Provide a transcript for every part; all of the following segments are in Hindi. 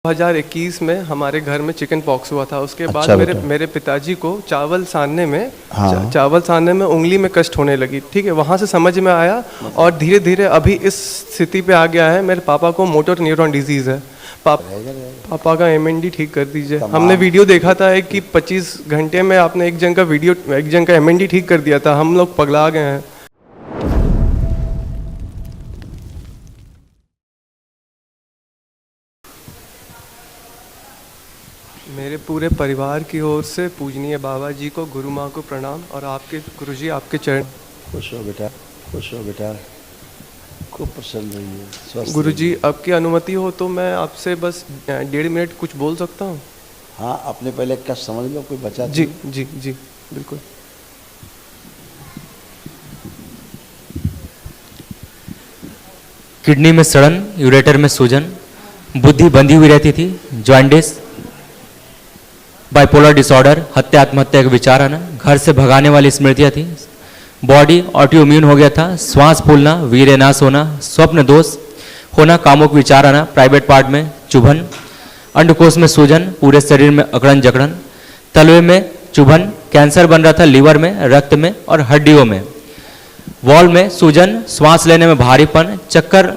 2021 में हमारे घर में चिकन पॉक्स हुआ था। उसके बाद अच्छा मेरे पिताजी को चावल सानने में हाँ। चावल सानने में उंगली में कष्ट होने लगी। ठीक है, वहाँ से समझ में आया और धीरे धीरे अभी इस स्थिति पे आ गया है। मेरे पापा को मोटर न्यूरॉन डिजीज़ है। पापा का MND ठीक कर दीजिए। हमने वीडियो देखा था कि 25 घंटे में आपने एक जन का MND ठीक कर दिया था। हम लोग पगला गए हैं। मेरे पूरे परिवार की ओर से पूजनीय बाबा जी को, गुरु माँ को प्रणाम और आपके गुरु जी आपके चरण। खुश हो बेटा, खुश हो बेटा, खूब प्रसन्न रहिए, स्वस्थ गुरु जी रहिए। आपकी अनुमति हो तो मैं आपसे बस 1.5 मिनट कुछ बोल सकता हूँ? हाँ, अपने पहले कष्ट समझ लो, कोई बचा जी जी जी बिल्कुल। किडनी में सड़न, यूरेटर में सूजन, बुद्धि बंधी हुई रहती थी, जॉन्डिस, बाइपोलर डिसऑर्डर, हत्या आत्महत्या का विचार आना, घर से भगाने वाली स्मृतियाँ थी, बॉडी ऑटोइम्यून हो गया था, श्वास फूलना, वीर्यनाश होना, स्वप्न दोष होना, कामुक विचार आना, प्राइवेट पार्ट में चुभन, अंडकोश में सूजन, पूरे शरीर में अकड़न जकड़न, तलवे में चुभन, कैंसर बन रहा था लीवर में, रक्त में और हड्डियों में, वॉल में सूजन, श्वास लेने में भारीपन, चक्कर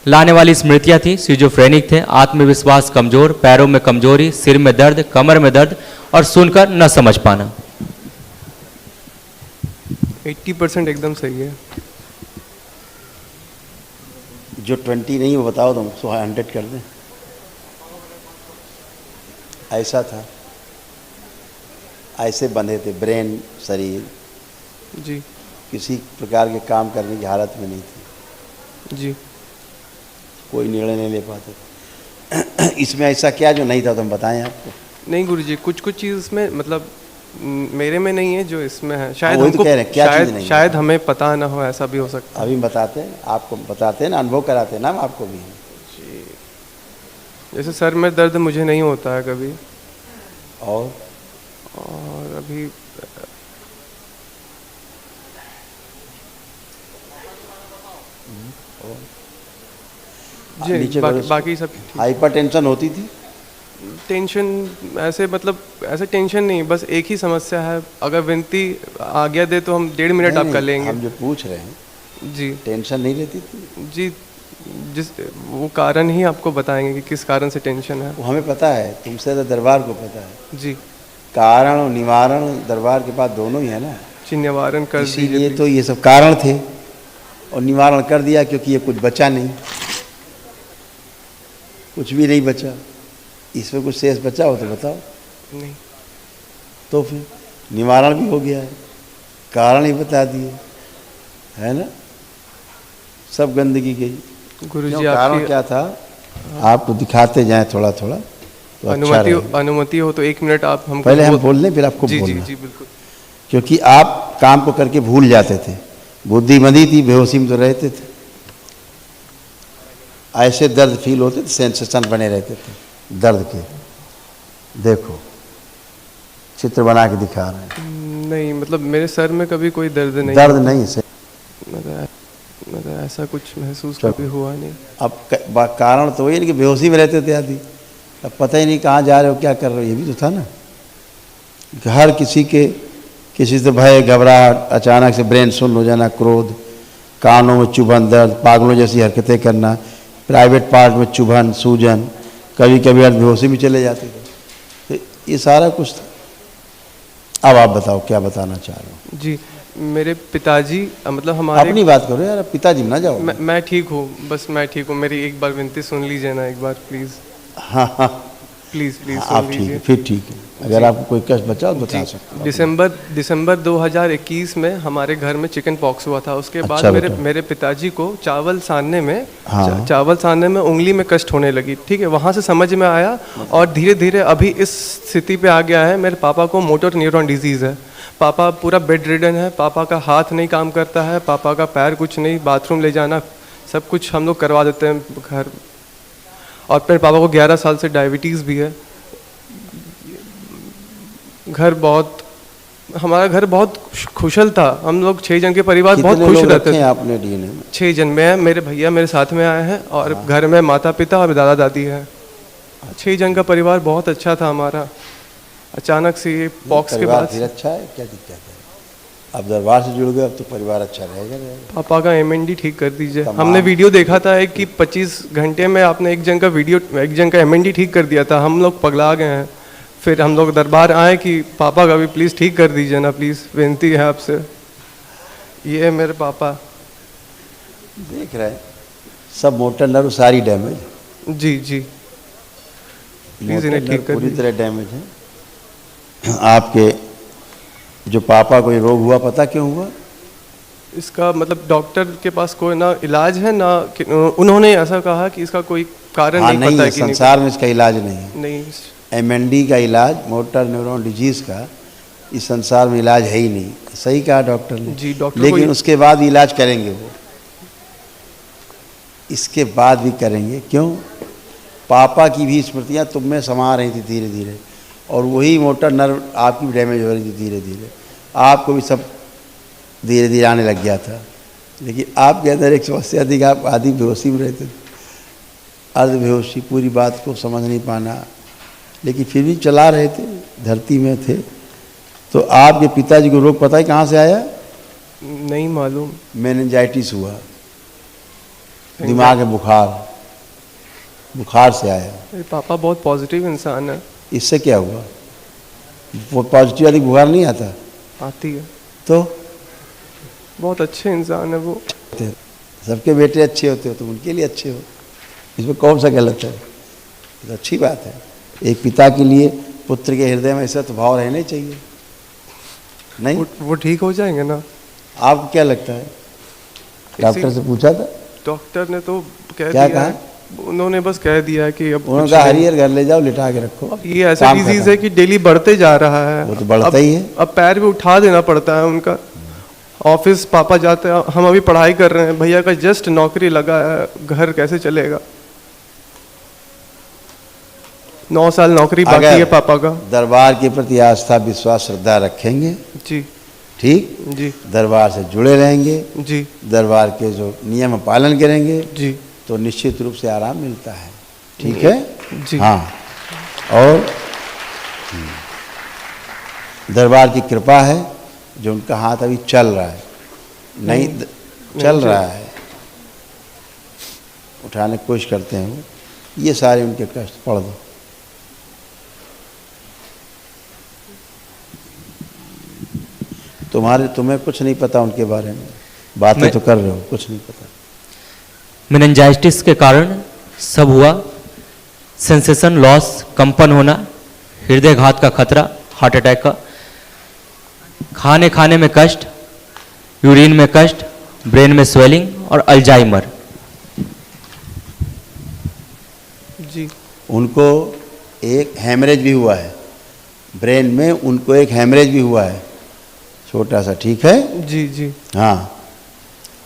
लाने वाली स्मृतियाँ थी, सिजोफ्रेनिक थे, आत्मविश्वास कमजोर, पैरों में कमजोरी, सिर में दर्द, कमर में दर्द और सुनकर न समझ पाना। 80% एकदम सही है। जो 20 नहीं वो बताओ, तुम 100 कर दें। ऐसा था, ऐसे बंधे थे ब्रेन, शरीर जी किसी प्रकार के काम करने की हालत में नहीं थी, जी। कोई निर्णय नहीं ले पाते। इसमें ऐसा क्या जो नहीं था, तुम बताएं आपको? नहीं गुरु जी, कुछ चीज़ इसमें मतलब मेरे में नहीं है जो इसमें है। शायद वही तो हमको कह रहे हैं, क्या चीज़ नहीं है? शायद हमें पता ना हो, ऐसा भी हो सकता है। अभी बताते हैं आपको, बताते हैं ना, अनुभव कराते हैं ना हम आपको भी। जैसे सर में दर्द मुझे नहीं होता है कभी, और अभी जी बाकी सब हाइपर टेंशन होती थी? टेंशन ऐसे मतलब ऐसे टेंशन नहीं, बस एक ही समस्या है। अगर विनती आज्ञा दे तो हम 1.5 मिनट आपका लेंगे। हम जो पूछ रहे हैं जी, टेंशन नहीं लेती थी जी, जिस वो कारण ही आपको बताएंगे कि किस कारण से टेंशन है। वो हमें पता है, तुमसे तो दरबार को पता है। जी, कारण और निवारण दरबार के पास दोनों ही है ना। जी निवारण कर दीजिए। इसीलिए तो ये सब कारण थे और निवारण कर दिया, क्योंकि ये कुछ बचा नहीं, कुछ भी नहीं बचा। इसमें कुछ शेष बचा हो तो बताओ। नहीं तो फिर निवारण भी हो गया है, कारण ही बता दिए, है ना। सब गंदगी गई। गुरु जी कारण क्या था आप दिखाते जाएं थोड़ा थोड़ा तो अनुमति हो तो 1 मिनट आप हमको पहले हम बोल लें, फिर आपको जी बोलना। जी जी बिल्कुल। क्योंकि आप काम को करके भूल जाते थे, बुद्धि मंदी थी, बेहोशी में तो रहते थे, ऐसे दर्द फील होते थे, सेंसेशन बने रहते थे दर्द के। देखो चित्र बना के दिखा रहे हैं। नहीं मतलब मेरे सर में कभी कोई दर्द नहीं, दर्द नहीं से मतलब ऐसा कुछ महसूस कभी हुआ नहीं। अब कारण तो वही कि बेहोशी में रहते थे आदि, अब पता ही नहीं कहाँ जा रहे हो, क्या कर रहे हो, ये भी तो था ना। हर किसी से भय, घबराहट, अचानक से ब्रेन सुन्न हो जाना, क्रोध, कानों में चुभन, दर्द, पागलों जैसी हरकतें करना, प्राइवेट पार्ट में चुभन, सूजन, कभी कभी बेहोशी में चले जाते थे। तो ये सारा कुछ था। अब आप बताओ क्या बताना चाह रहे हो? जी मेरे पिताजी मतलब हमारे अपनी बात करो यार, पिताजी में ना जाओ। मैं ठीक हूँ, बस मैं ठीक हूँ। मेरी एक बार विनती सुन लीजिए ना, एक बार प्लीज़। हाँ हाँ प्लीज़ आप सुन ठीक लीजिए। है, फिर ठीक है। अगर आपको कोई कष्ट बचा हो तो बता सकते हो। दिसंबर 2021 में हमारे घर में चिकन पॉक्स हुआ था। उसके बाद मेरे पिताजी को चावल सानने में उंगली में कष्ट होने लगी। ठीक है, वहाँ से समझ में आया और धीरे धीरे अभी इस स्थिति पे आ गया है। मेरे पापा को मोटर न्यूरॉन डिजीज़ है। पापा पूरा बेड रिडन है। पापा का हाथ नहीं काम करता है, पापा का पैर कुछ नहीं, बाथरूम ले जाना सब कुछ हम लोग करवा देते हैं घर। और फिर पापा को 11 साल से डायबिटीज़ भी है। हमारा घर बहुत खुशल था। हम लोग 6 जन के परिवार बहुत खुश रहते थे। आपने डीएनए में 6 जन में, मेरे भैया मेरे साथ में आए हैं और घर में माता पिता और दादा दादी हैं। 6 जन का परिवार बहुत अच्छा था हमारा। अचानक से ये पॉक्स के परिवार बाद फिर अच्छा है, क्या दिक्कत है? अब दरबार से जुड़ गए, अब तो परिवार अच्छा रहेगा। पापा का MND ठीक कर दीजिए। तमाम- हमने वीडियो देखा था कि 25 घंटे में आपने एक जन का MND ठीक कर दिया था। हम लोग पगला गए हैं। फिर हम लोग दरबार आए कि पापा का भी प्लीज़ ठीक कर दीजिए ना, प्लीज़ विनती है आपसे। ये है मेरे पापा। देख रहे हैं सब मोटर नर्व सारी डैमेज, जी जी, प्लीज़ इन्हें ठीक कर पूरी दीजिए। तरह डैमेज है। आपके जो पापा को ये रोग हुआ, पता क्यों हुआ? इसका मतलब डॉक्टर के पास कोई ना इलाज है ना उन्होंने ऐसा कहा कि इसका कोई कारण हाँ, नहीं नहीं पता है, है कि संसार में इसका इलाज नहीं है। नहीं। MND का इलाज, मोटर न्यूरॉन डिजीज का, इस संसार में इलाज है ही नहीं। सही कहा डॉक्टर ने। जी, डॉक्टर लेकिन को- उसके बाद इलाज करेंगे वो, इसके बाद भी करेंगे। क्यों? पापा की भी स्मृतियाँ तुम में समा रही थी धीरे धीरे, और वही मोटर नर्व आपकी भी डैमेज हो रही थी धीरे धीरे। आपको भी सब धीरे धीरे आने लग गया था। लेकिन आपके अंदर एक समस्या थी कि आप आधी बेहोशी में रहते थे, अर्ध बेहोशी, पूरी बात को समझ नहीं पाना, लेकिन फिर भी चला रहे थे, धरती में थे। तो आपके पिताजी को रोग पता है कहाँ से आया? नहीं मालूम। मेनिंजाइटिस हुआ, दिमाग में बुखार से आया। मेरे पापा बहुत पॉजिटिव इंसान है। इससे क्या हुआ? वो पॉजिटिव वाली बुखार नहीं आता आती है। तो बहुत अच्छे इंसान है वो। सबके बेटे अच्छे होते हो, तुम उनके लिए अच्छे हो, इसमें कौन सा गलत है? तो अच्छी बात है। एक पिता के लिए पुत्र के हृदय में ऐसा तो भाव रहना चाहिए, नहीं? वो ठीक हो जाएंगे ना? आपको क्या लगता है? डॉक्टर से पूछा था? डॉक्टर ने तो कह क्या दिया कहा? है, उन्होंने बस कह दिया है कि अब उन्होंने कुछ कहा नहीं। हरियर घर ले जाओ, लिटा के रखो। ये ऐसा काम डिजीज खत्म। है कि डेली बढ़ते जा रहा है। वो तो बढ़ता अब- ही है। अब पैर भी उठा देना पड़ता है उनका। ऑफिस पापा जाते हैं, हम अभी पढ़ाई कर रहे हैं, भैया का जस्ट नौकरी लगा है, घर कैसे चलेगा? 9 साल नौकरी बाकी अगर है पापा का। दरबार के प्रति आस्था, विश्वास, श्रद्धा रखेंगे, जी ठीक, जी दरबार से जुड़े रहेंगे, जी दरबार के जो नियम पालन करेंगे, जी तो निश्चित रूप से आराम मिलता है। ठीक है? जी। हाँ, और दरबार की कृपा है जो उनका हाथ अभी चल रहा है, नहीं चल रहा है, उठाने की कोशिश करते हैं वो। ये सारे उनके कष्ट पढ़ दो। तुम्हें कुछ नहीं पता उनके बारे में, बातें तो कर रहे हो, कुछ नहीं पता। मेनिंजाइटिस के कारण सब हुआ। सेंसेशन लॉस, कंपन होना, हृदय घात का खतरा, हार्ट अटैक का, खाने में कष्ट, यूरिन में कष्ट, ब्रेन में स्वेलिंग और अल्जाइमर। जी। उनको एक हेमरेज भी हुआ है ब्रेन में, उनको एक हेमरेज भी हुआ है, छोटा सा। ठीक है? जी जी। हाँ,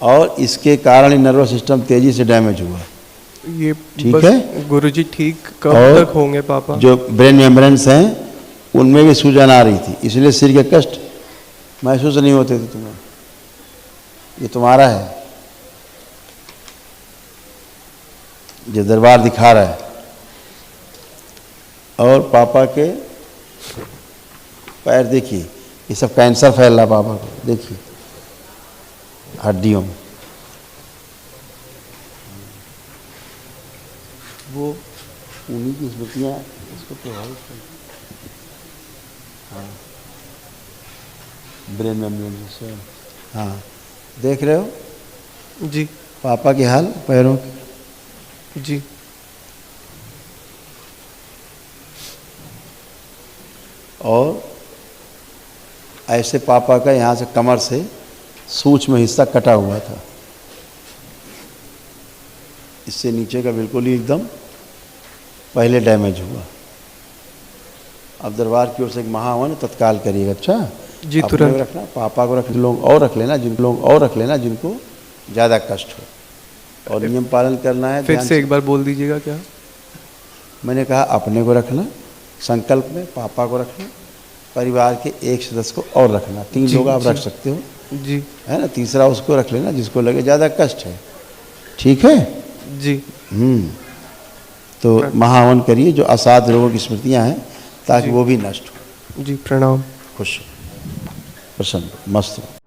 और इसके कारण नर्वस सिस्टम तेजी से डैमेज हुआ। ये ठीक बस है? गुरुजी ठीक कब और तक होंगे पापा? जो ब्रेन मेम्ब्रेन्स हैं उनमें भी सूजन आ रही थी, इसलिए सिर के कष्ट महसूस नहीं होते थे तुम्हें। ये तुम्हारा है, जो दरबार दिखा रहा है। और पापा के पैर देखिए, ये सब कैंसर फैल रहा पापा को, देखिए हड्डियों में। वो उन्हीं की स्मृतियाँ इसको प्रभावित करती। हाँ, ब्रेन मेम्ब्रेन से। हाँ, देख रहे हो जी पापा के हाल पैरों के। जी। और ऐसे पापा का यहाँ से कमर से सूक्ष्म हिस्सा कटा हुआ था, इससे नीचे का बिल्कुल ही एकदम पहले डैमेज हुआ। अब दरबार की ओर से एक महाहवन तत्काल करिएगा। अच्छा जी, अपने तुरंत। को रखना, पापा को रख, लोग और रख लेना, जिनको ज़्यादा कष्ट हो, और नियम पालन करना है। फिर ध्यान से एक बार बोल दीजिएगा क्या? मैंने कहा अपने को रखना, संकल्प में पापा को रखना, परिवार के एक सदस्य को और रखना, 3 जी, लोग आप जी। रख सकते हो, जी है ना? तीसरा उसको रख लेना जिसको लगे ज़्यादा कष्ट है। ठीक है? जी। तो महाहवन करिए, जो असाध लोगों की स्मृतियाँ हैं, ताकि वो भी नष्ट हो। जी प्रणाम। खुश हो, प्रसन्न हो, मस्त हो।